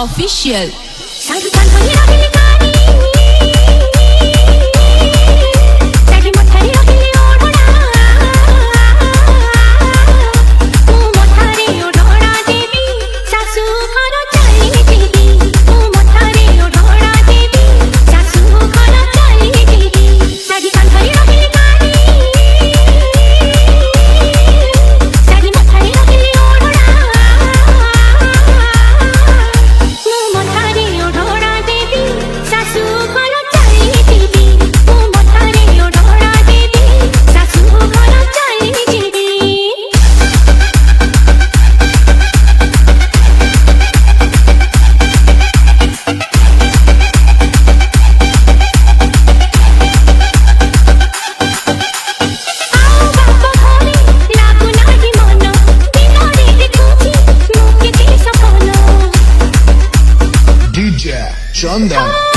Official. Chanda.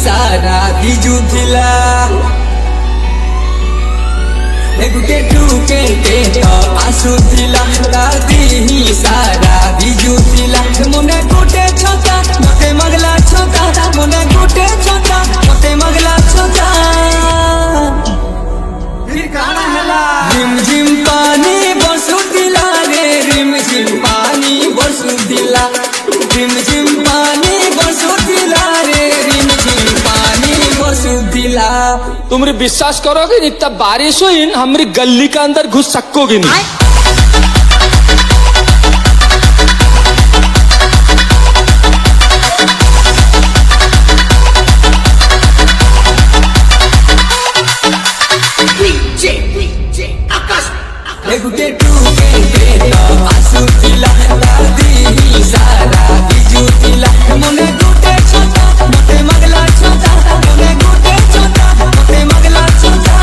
सारा बिजुथिला गुटे Tukey के तो आसुथिला दादी सारा बिजुथिला मुने गुटे छोटा मते मगला छोटा मुने गुटे छोटा मते मगला छोटा फिर गाना हला रिम झिम पानी बरसुथिला रे रिम झिम पानी बरसुथिला रिम झिम पानी बरसुथिला रे रिम झिम पानी बरसुथिला। तुमरी विश्वास करोगे नहीं, तब बारिश हुई हमारी गली के अंदर घुस सकोगे नहीं। गुटे टूके के तो आसुथिला दादी सारा बिजुथिला मुने गुटे छोटा मते मगला छोटा मुने गुटे छोटा मते मगला छोटा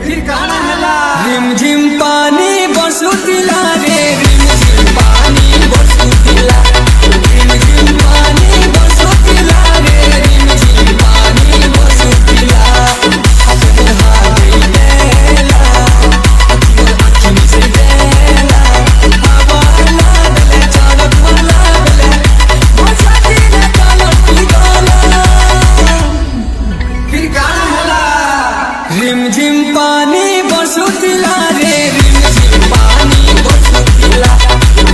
फिर गाना हला रिम झिम पानी बरसुथिला रे रिम झिम पानी बरसुथिला रिम झिम पानी बरसुथिला रे रिम झिम पानी बरसुथिला। रिम झिम पानी बरसुथिला रे रिम झिम पानी बरसुथिला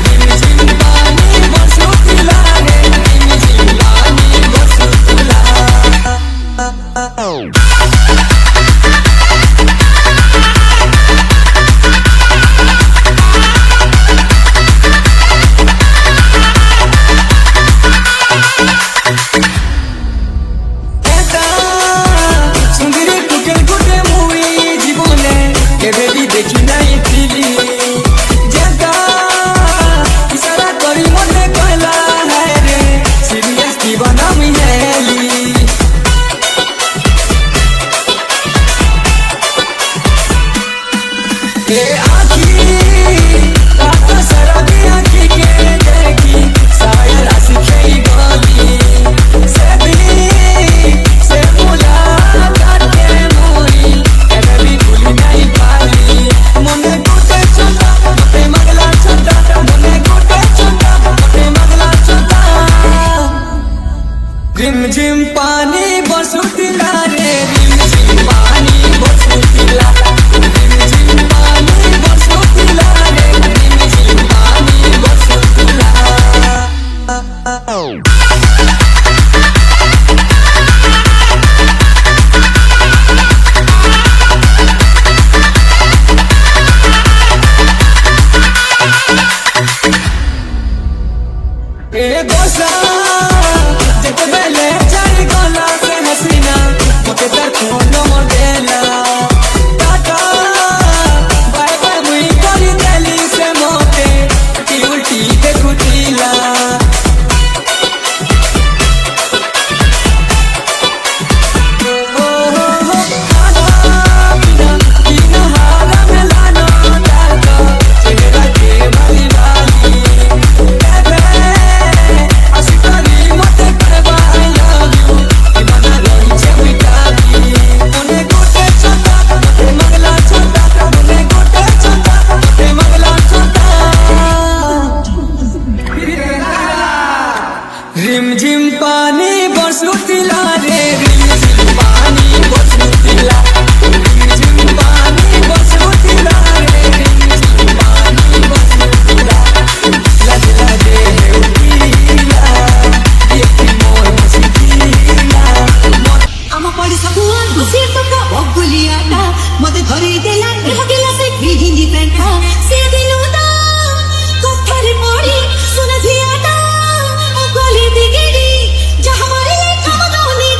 रिम झिम पानी बरसुथिला रे रिम झिम पानी बरसुथिला। रिम झिम पानी बरसुथिला रे रिम झिम पानी बरसुथिला रिम झिम पानी बरसुथिला रे रिम झिम पानी बरसुथिला। ए गोसा जब बेले चढ़ गला से हसीना मुझे तर खोलो मोडेला टाटा बाय बाय मुई करी दिली से मोटे की उल्टी के कुटीला रिम झिम पानी बरसुथिला रे रिम झिम पानी बरसुथिला रिम झिम पानी बरसुथिला रे रिम झिम पानी बरसुथिला। लजला दे उठीला ये की मोर मसीला आमा पड़ी सकुआ खुशी तो का बगुलियाटा मते धरी देला हगेला से हिंदी पेंटा से दिनुदा कोठरी पड़ी सुन धियाटा गली दिगड़ी जहां हमारे काम दोनी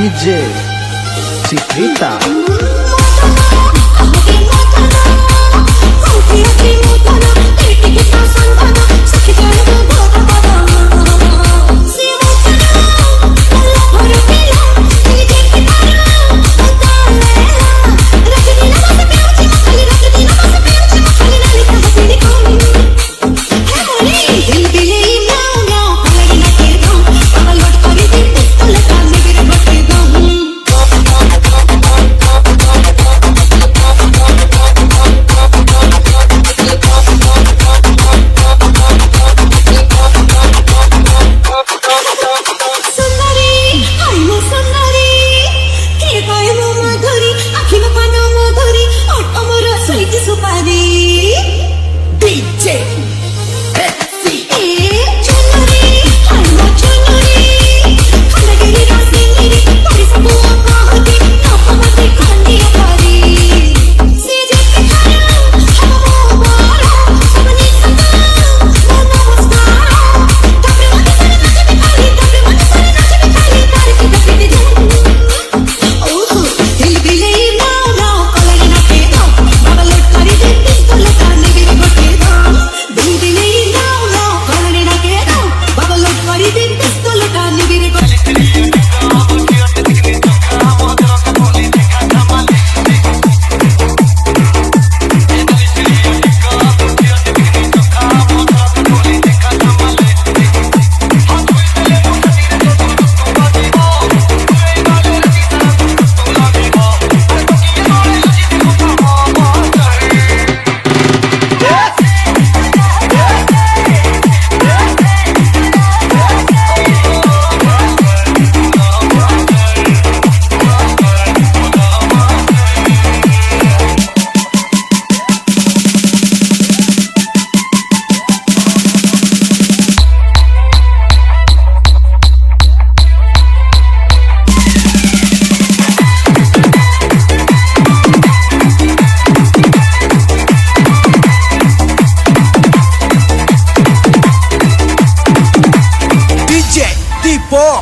DJ Citrita. DJ Tipo